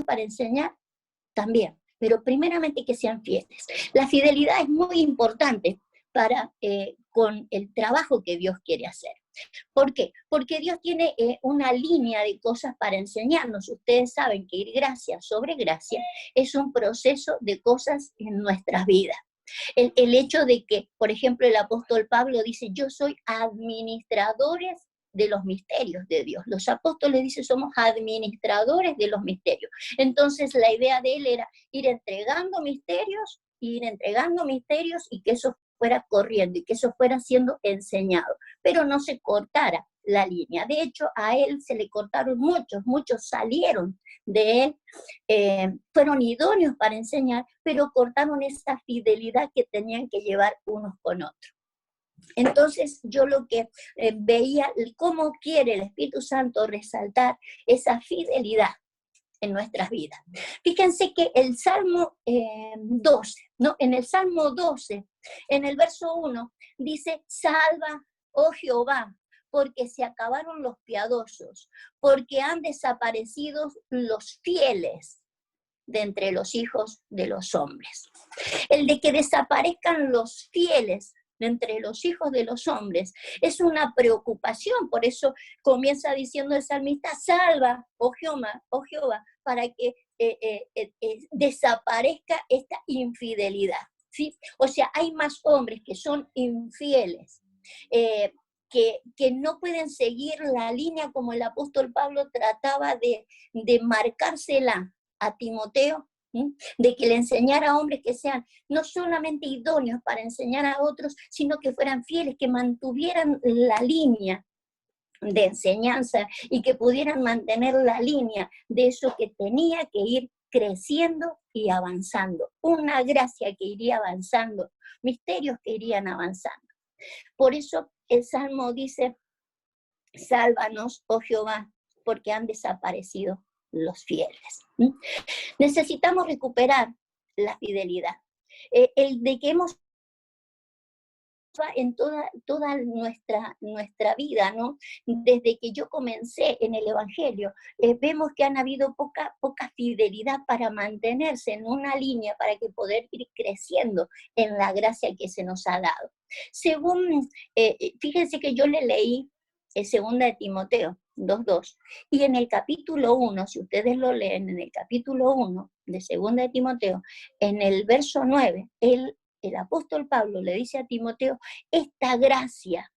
para enseñar también, pero primeramente que sean fieles. La fidelidad es muy importante para con el trabajo que Dios quiere hacer. ¿Por qué? Porque Dios tiene una línea de cosas para enseñarnos. Ustedes saben que ir gracia sobre gracia es un proceso de cosas en nuestras vidas. El hecho de que, por ejemplo, el apóstol Pablo dice, yo soy administradores de los misterios de Dios. Los apóstoles dicen, somos administradores de los misterios. Entonces la idea de él era ir entregando misterios y que eso fuera corriendo y que eso fuera siendo enseñado, pero no se cortara la línea. De hecho, a él se le cortaron muchos salieron de él, fueron idóneos para enseñar, pero cortaron esa fidelidad que tenían que llevar unos con otros. Entonces yo lo que veía, cómo quiere el Espíritu Santo resaltar esa fidelidad en nuestras vidas. Fíjense que el Salmo 12, ¿no? En el Salmo 12, en el verso 1, dice, salva, oh Jehová, porque se acabaron los piadosos, porque han desaparecido los fieles de entre los hijos de los hombres. El de que desaparezcan los fieles de entre los hijos de los hombres es una preocupación, por eso comienza diciendo el salmista, salva, oh Jehová, para que desaparezca esta infidelidad, ¿sí? O sea, hay más hombres que son infieles, que no pueden seguir la línea como el apóstol Pablo trataba de marcársela a Timoteo, de que le enseñara a hombres que sean no solamente idóneos para enseñar a otros, sino que fueran fieles, que mantuvieran la línea de enseñanza y que pudieran mantener la línea de eso que tenía que ir creciendo y avanzando. Una gracia que iría avanzando, misterios que irían avanzando. Por eso el Salmo dice, sálvanos, oh Jehová, porque han desaparecido los fieles. Necesitamos recuperar la fidelidad. El de que hemos en toda nuestra vida, ¿no? Desde que yo comencé en el Evangelio, vemos que han habido poca fidelidad para mantenerse en una línea, para que poder ir creciendo en la gracia que se nos ha dado. Según, fíjense que yo le leí segunda de Timoteo 2:2, y en el capítulo 1, si ustedes lo leen en el capítulo 1 de segunda de Timoteo, en el verso 9, el apóstol Pablo le dice a Timoteo, esta gracia,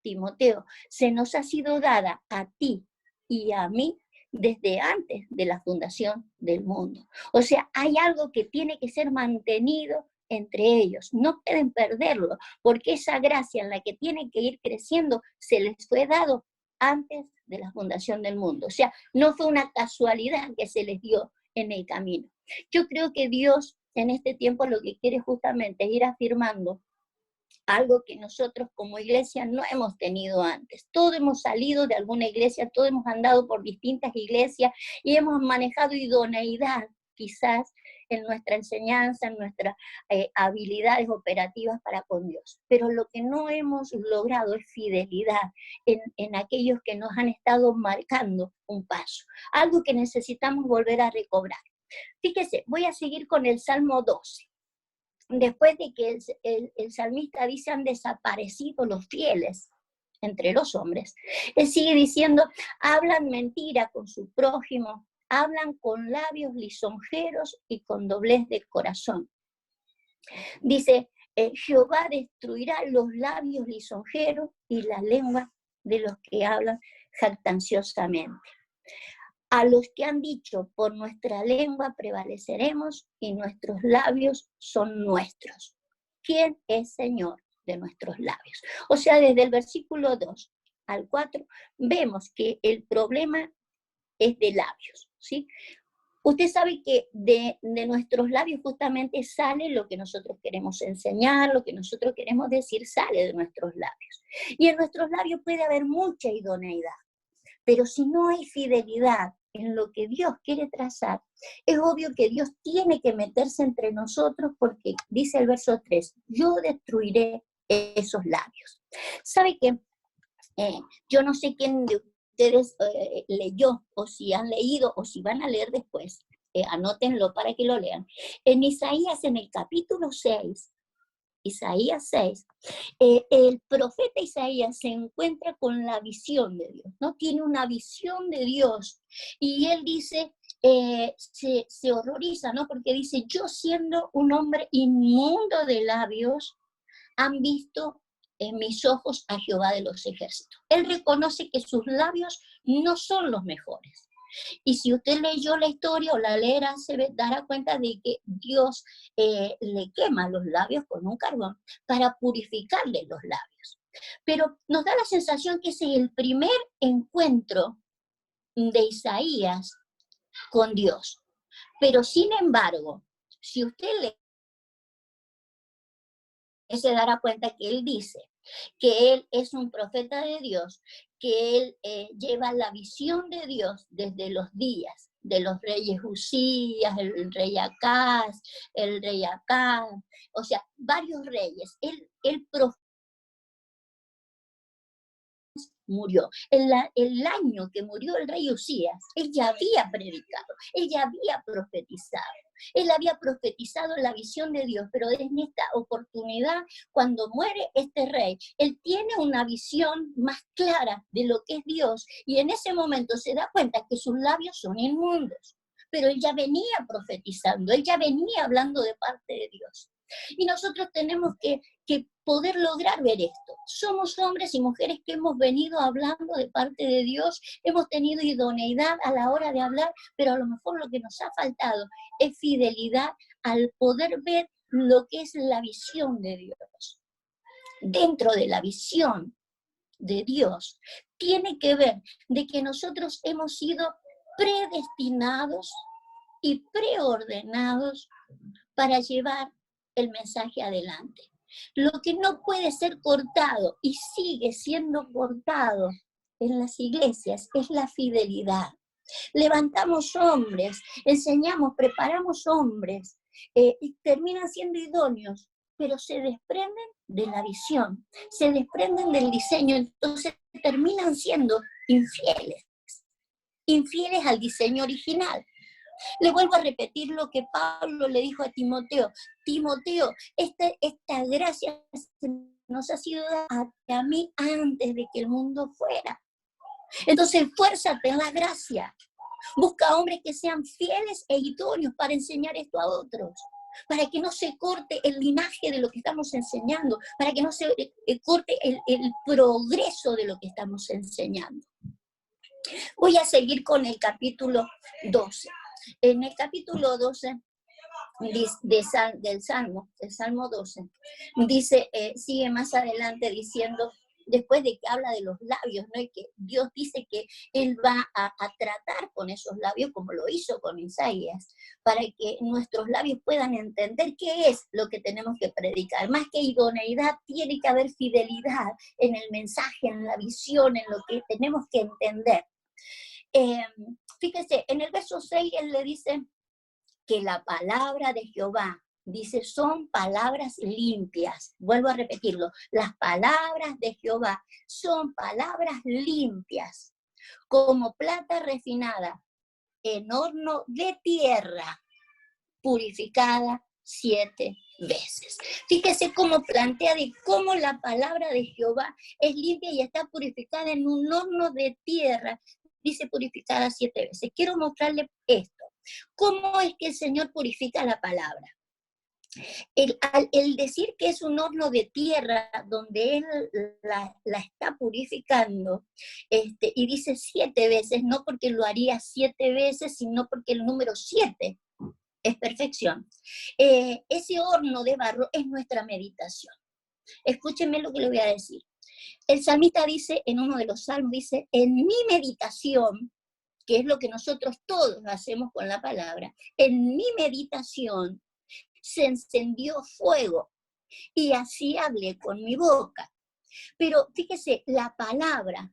Timoteo, se nos ha sido dada a ti y a mí desde antes de la fundación del mundo. O sea, hay algo que tiene que ser mantenido entre ellos, no pueden perderlo, porque esa gracia en la que tienen que ir creciendo se les fue dado antes de la fundación del mundo. O sea, no fue una casualidad que se les dio en el camino. Yo creo que Dios en este tiempo lo que quiere justamente es ir afirmando algo que nosotros como iglesia no hemos tenido antes. Todos hemos salido de alguna iglesia, todos hemos andado por distintas iglesias y hemos manejado idoneidad, quizás, en nuestra enseñanza, en nuestras habilidades operativas para con Dios. Pero lo que no hemos logrado es fidelidad en aquellos que nos han estado marcando un paso. Algo que necesitamos volver a recobrar. Fíjese, voy a seguir con el Salmo 12. Después de que el salmista dice, han desaparecido los fieles entre los hombres, él sigue diciendo, hablan mentira con su prójimo, hablan con labios lisonjeros y con doblez de corazón. Dice, Jehová destruirá los labios lisonjeros y la lengua de los que hablan jactanciosamente. A los que han dicho, por nuestra lengua prevaleceremos y nuestros labios son nuestros. ¿Quién es Señor de nuestros labios? O sea, desde el versículo 2 al 4, vemos que el problema es de labios, ¿sí? Usted sabe que de nuestros labios justamente sale lo que nosotros queremos enseñar, lo que nosotros queremos decir, sale de nuestros labios. Y en nuestros labios puede haber mucha idoneidad. Pero si no hay fidelidad en lo que Dios quiere trazar, es obvio que Dios tiene que meterse entre nosotros porque dice el verso 3, yo destruiré esos labios. ¿Sabe qué? Yo no sé quién de ustedes leyó, o si han leído, o si van a leer después, anótenlo para que lo lean. En Isaías, en el capítulo 6, Isaías 6, el profeta Isaías se encuentra con la visión de Dios, ¿no? Tiene una visión de Dios, y él dice, se horroriza, ¿no? Porque dice, yo siendo un hombre inmundo de labios, han visto en mis ojos a Jehová de los ejércitos. Él reconoce que sus labios no son los mejores. Y si usted leyó la historia o la leerá, se dará cuenta de que Dios le quema los labios con un carbón para purificarle los labios. Pero nos da la sensación que ese es el primer encuentro de Isaías con Dios. Pero sin embargo, si usted lee, se dará cuenta que él dice que él es un profeta de Dios, que él lleva la visión de Dios desde los días de los reyes Usías, el rey Acaz, el rey Acaz, o sea, varios reyes. Él murió. El año que murió el rey Usías, él ya había predicado, él ya había profetizado. Él había profetizado la visión de Dios, pero en esta oportunidad, cuando muere este rey, él tiene una visión más clara de lo que es Dios, y en ese momento se da cuenta que sus labios son inmundos. Pero él ya venía profetizando, él ya venía hablando de parte de Dios. Y nosotros tenemos que poder lograr ver esto. Somos hombres y mujeres que hemos venido hablando de parte de Dios, hemos tenido idoneidad a la hora de hablar, pero a lo mejor lo que nos ha faltado es fidelidad al poder ver lo que es la visión de Dios. Dentro de la visión de Dios, tiene que ver de que nosotros hemos sido predestinados y preordenados para llevar el mensaje adelante. Lo que no puede ser cortado y sigue siendo cortado en las iglesias es la fidelidad. Levantamos hombres, enseñamos, preparamos hombres, y terminan siendo idóneos, pero se desprenden de la visión, se desprenden del diseño, entonces terminan siendo infieles, infieles al diseño original. Le vuelvo a repetir lo que Pablo le dijo a Timoteo. Timoteo, esta gracia nos ha sido dada a mí antes de que el mundo fuera. Entonces, esfuérzate en la gracia. Busca hombres que sean fieles e idóneos para enseñar esto a otros, para que no se corte el linaje de lo que estamos enseñando, para que no se corte el progreso de lo que estamos enseñando. Voy a seguir con el capítulo 12. En el capítulo 12 del Salmo 12, dice, sigue más adelante diciendo, después de que habla de los labios, ¿no? Y que Dios dice que Él va a tratar con esos labios como lo hizo con Isaías, para que nuestros labios puedan entender qué es lo que tenemos que predicar. Más que idoneidad, tiene que haber fidelidad en el mensaje, en la visión, en lo que tenemos que entender. Fíjese, en el verso 6 él le dice que la palabra de Jehová, dice, son palabras limpias. Vuelvo a repetirlo, las palabras de Jehová son palabras limpias, como plata refinada en horno de tierra, purificada 7 veces. Fíjese cómo plantea de cómo la palabra de Jehová es limpia y está purificada en un horno de tierra, dice purificada 7 veces. Quiero mostrarle esto. ¿Cómo es que el Señor purifica la palabra? El decir que es un horno de tierra donde Él la está purificando, y dice 7 veces, no porque lo haría 7 veces, sino porque el número 7 es perfección. Ese horno de barro es nuestra meditación. Escúchenme lo que le voy a decir. El salmista dice, en uno de los salmos, dice, en mi meditación, que es lo que nosotros todos hacemos con la palabra, en mi meditación se encendió fuego y así hablé con mi boca. Pero fíjese, la palabra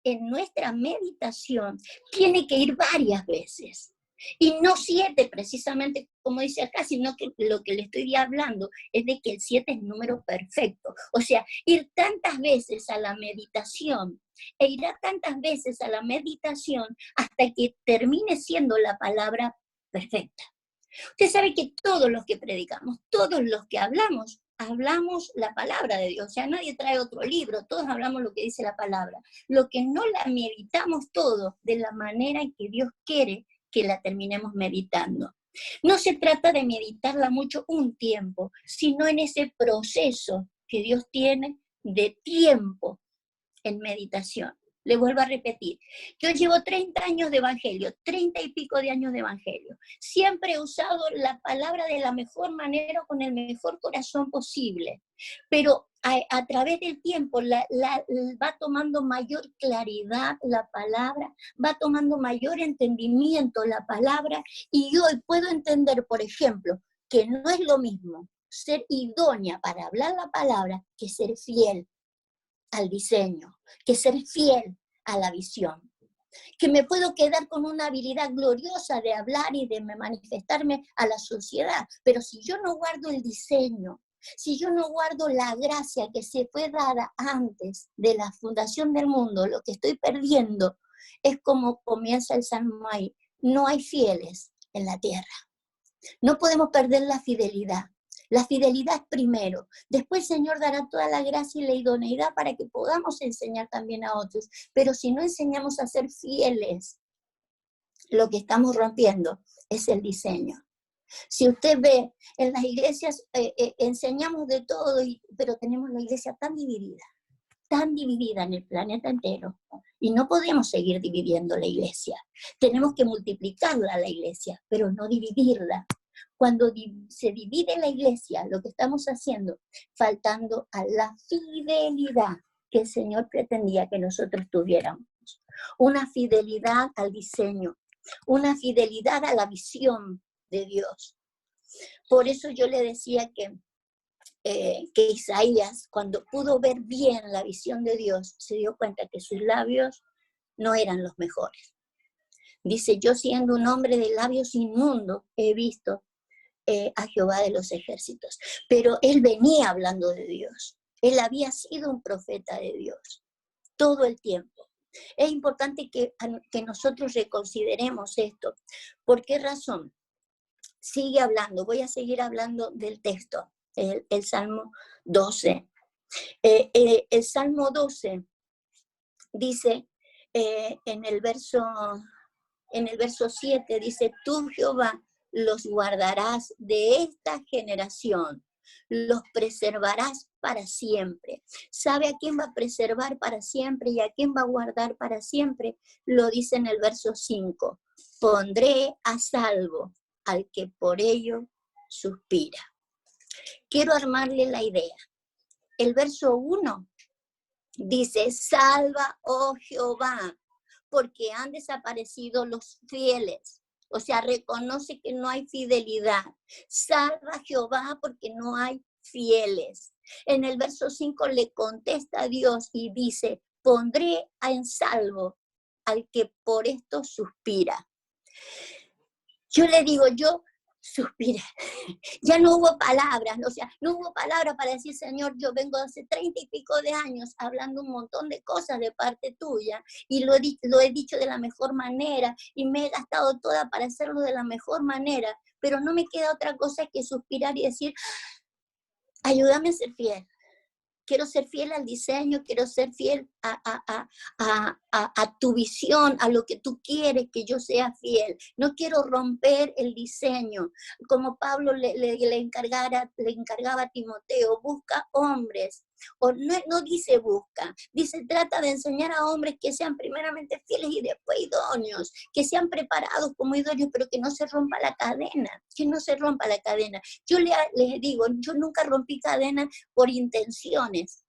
en nuestra meditación tiene que ir varias veces. Y no 7 precisamente como dice acá, sino que lo que le estoy hablando es de que el 7 es número perfecto. O sea, ir tantas veces a la meditación, e irá tantas veces a la meditación hasta que termine siendo la palabra perfecta. Usted sabe que todos los que predicamos, todos los que hablamos la palabra de Dios. O sea, nadie trae otro libro, todos hablamos lo que dice la palabra. Lo que no la meditamos todo de la manera en que Dios quiere que la terminemos meditando. No se trata de meditarla mucho un tiempo, sino en ese proceso que Dios tiene de tiempo en meditación. Le vuelvo a repetir, yo llevo 30 años de evangelio, 30 y pico de años de evangelio. Siempre he usado la palabra de la mejor manera, con el mejor corazón posible. Pero a través del tiempo va tomando mayor claridad la palabra, va tomando mayor entendimiento la palabra, y hoy puedo entender, por ejemplo, que no es lo mismo ser idónea para hablar la palabra que ser fiel al diseño, que ser fiel a la visión. Que me puedo quedar con una habilidad gloriosa de hablar y de manifestarme a la sociedad, pero si yo no guardo el diseño, si yo no guardo la gracia que se fue dada antes de la fundación del mundo, lo que estoy perdiendo es como comienza el Salmo ahí: no hay fieles en la tierra. No podemos perder la fidelidad. La fidelidad es primero. Después el Señor dará toda la gracia y la idoneidad para que podamos enseñar también a otros. Pero si no enseñamos a ser fieles, lo que estamos rompiendo es el diseño. Si usted ve, en las iglesias enseñamos de todo, pero tenemos la iglesia tan dividida en el planeta entero. Y no podemos seguir dividiendo la iglesia. Tenemos que multiplicarla la iglesia, pero no dividirla. Cuando se divide la iglesia, lo que estamos haciendo, faltando a la fidelidad que el Señor pretendía que nosotros tuviéramos. Una fidelidad al diseño, una fidelidad a la visión de Dios. Por eso yo le decía que Isaías, cuando pudo ver bien la visión de Dios, se dio cuenta que sus labios no eran los mejores. Dice: yo, siendo un hombre de labios inmundos, he visto a Jehová de los ejércitos. Pero él venía hablando de Dios. Él había sido un profeta de Dios todo el tiempo. Es importante que nosotros reconsideremos esto. ¿Por qué razón? Sigue hablando, voy a seguir hablando del texto, el Salmo 12. El Salmo 12 dice en el verso 7, dice: tú, Jehová, los guardarás de esta generación, los preservarás para siempre. ¿Sabe a quién va a preservar para siempre y a quién va a guardar para siempre? Lo dice en el verso 5. Pondré a salvo al que por ello suspira. Quiero armarle la idea. El verso 1 dice: salva, oh Jehová, porque han desaparecido los fieles. O sea, reconoce que no hay fidelidad. Salva a Jehová porque no hay fieles. En el verso 5 le contesta a Dios y dice: pondré en salvo al que por esto suspira. Yo le digo, yo suspiré. Ya no hubo palabras, o sea, no hubo palabras para decir: Señor, yo vengo hace 30 y pico de años hablando un montón de cosas de parte tuya, y lo he dicho de la mejor manera, y me he gastado toda para hacerlo de la mejor manera, pero no me queda otra cosa que suspirar y decir: ayúdame a ser fiel. Quiero ser fiel al diseño, quiero ser fiel a tu visión, a lo que tú quieres que yo sea fiel. No quiero romper el diseño. Como Pablo le encargaba a Timoteo: busca hombres. O no dice busca, dice trata de enseñar a hombres que sean primeramente fieles y después idóneos, que sean preparados como idóneos, pero que no se rompa la cadena, que no se rompa la cadena. Yo les digo, yo nunca rompí cadena por intenciones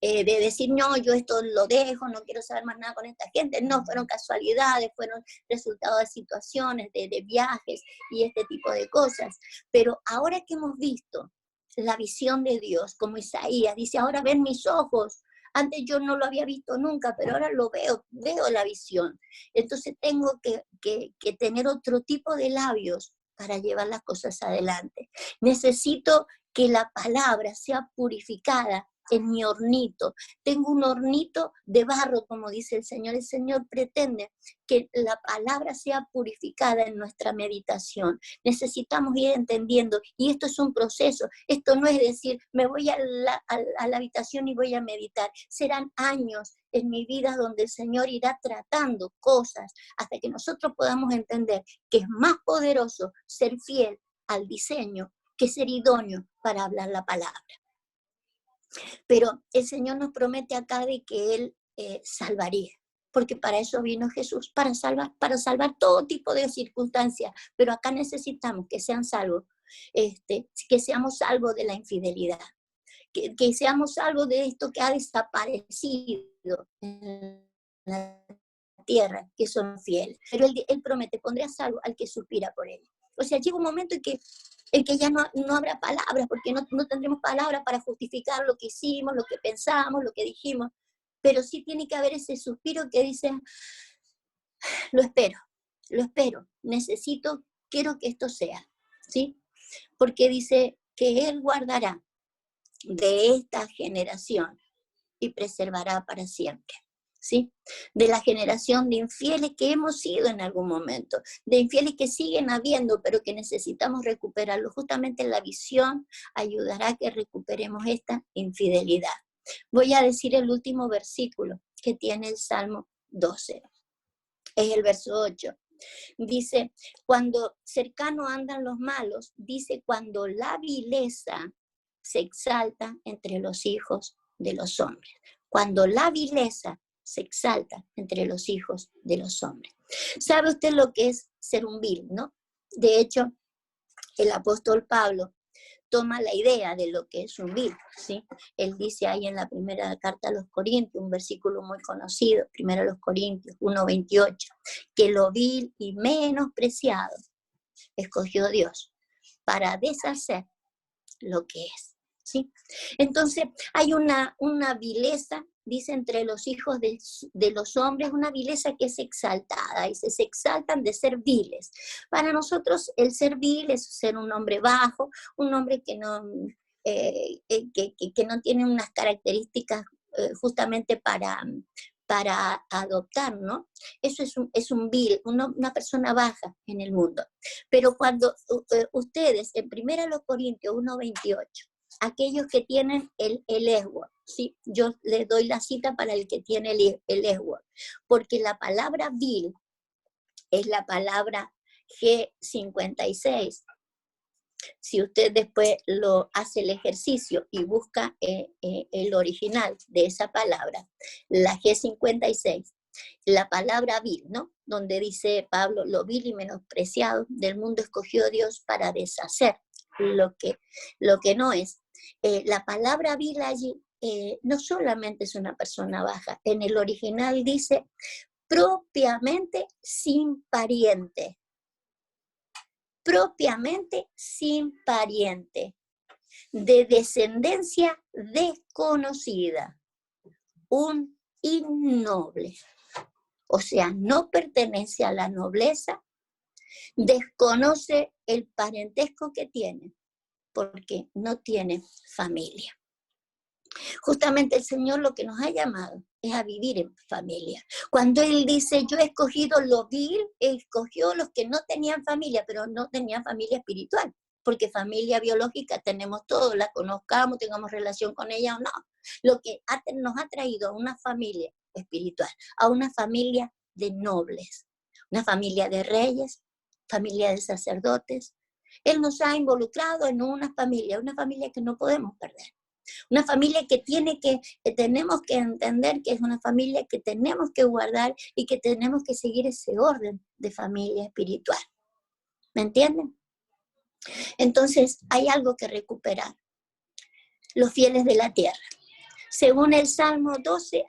de decir: no, yo esto lo dejo, no quiero saber más nada con esta gente. No, fueron casualidades, fueron resultado de situaciones, de viajes y este tipo de cosas. Pero ahora que hemos visto la visión de Dios, como Isaías dice: ahora ven mis ojos Antes yo no lo había visto nunca, pero ahora lo veo la visión. Entonces tengo que tener otro tipo de labios para llevar las cosas adelante. Necesito que la palabra sea purificada en mi hornito. Tengo un hornito de barro, como dice el Señor. El Señor pretende que la palabra sea purificada en nuestra meditación. Necesitamos ir entendiendo, y esto es un proceso. Esto no es decir, me voy a la habitación y voy a meditar. Serán años en mi vida donde el Señor irá tratando cosas hasta que nosotros podamos entender que es más poderoso ser fiel al diseño que ser idóneo para hablar la palabra. Pero el Señor nos promete acá de que Él salvaría, porque para eso vino Jesús, para salvar todo tipo de circunstancias, pero acá necesitamos que sean salvos, que seamos salvos de la infidelidad, que seamos salvos de esto que ha desaparecido en la tierra, que son fieles. Pero él promete, pondré a salvo al que suspira por Él. O sea, llega un momento en que ya no habrá palabras, porque no tendremos palabras para justificar lo que hicimos, lo que pensamos, lo que dijimos, pero sí tiene que haber ese suspiro que dice, lo espero, quiero que esto sea, ¿sí? Porque dice que Él guardará de esta generación y preservará para siempre. ¿Sí? De la generación de infieles que hemos sido en algún momento, de infieles que siguen habiendo, pero que necesitamos recuperarlo. Justamente la visión ayudará a que recuperemos esta infidelidad. Voy a decir el último versículo que tiene el Salmo 12. Es el verso 8. Dice, cuando cercano andan los malos, dice, cuando la vileza se exalta entre los hijos de los hombres. Cuando la vileza se exalta entre los hijos de los hombres. ¿Sabe usted lo que es ser un vil, no? De hecho, el apóstol Pablo toma la idea de lo que es un vil, ¿sí? Él dice ahí en la primera carta a los Corintios, un versículo muy conocido, primero a los Corintios 1:28, que lo vil y menospreciado escogió Dios para deshacer lo que es, ¿sí? Entonces hay una vileza, dice, entre los hijos de los hombres, una vileza que es exaltada, y se exaltan de ser viles. Para nosotros el ser vil es ser un hombre bajo, un hombre que no tiene unas características justamente para adoptar, ¿no? Eso es un vil, una persona baja en el mundo. Pero cuando ustedes, en 1 Corintios 1:28, aquellos que tienen el esword, ¿sí? Yo les doy la cita para el que tiene el esword, porque la palabra vil es la palabra G56. Si usted después lo hace el ejercicio y busca el original de esa palabra, la G56, la palabra vil, ¿no? Donde dice Pablo, lo vil y menospreciado del mundo escogió Dios para deshacer lo que no es. La palabra vil allí no solamente es una persona baja, en el original dice propiamente sin pariente. Propiamente sin pariente, de descendencia desconocida, un innoble. O sea, no pertenece a la nobleza, desconoce el parentesco que tiene, porque no tiene familia. Justamente el Señor lo que nos ha llamado es a vivir en familia. Cuando Él dice, yo he escogido lo vil, escogió los que no tenían familia, pero no tenían familia espiritual, porque familia biológica tenemos todos, la conozcamos, tengamos relación con ella o no. Lo que nos ha traído a una familia espiritual, a una familia de nobles, una familia de reyes, familia de sacerdotes. Él nos ha involucrado en una familia que no podemos perder. Una familia que tenemos que entender que es una familia que tenemos que guardar y que tenemos que seguir ese orden de familia espiritual. ¿Me entienden? Entonces, hay algo que recuperar. Los fieles de la tierra. Según el Salmo 12, hay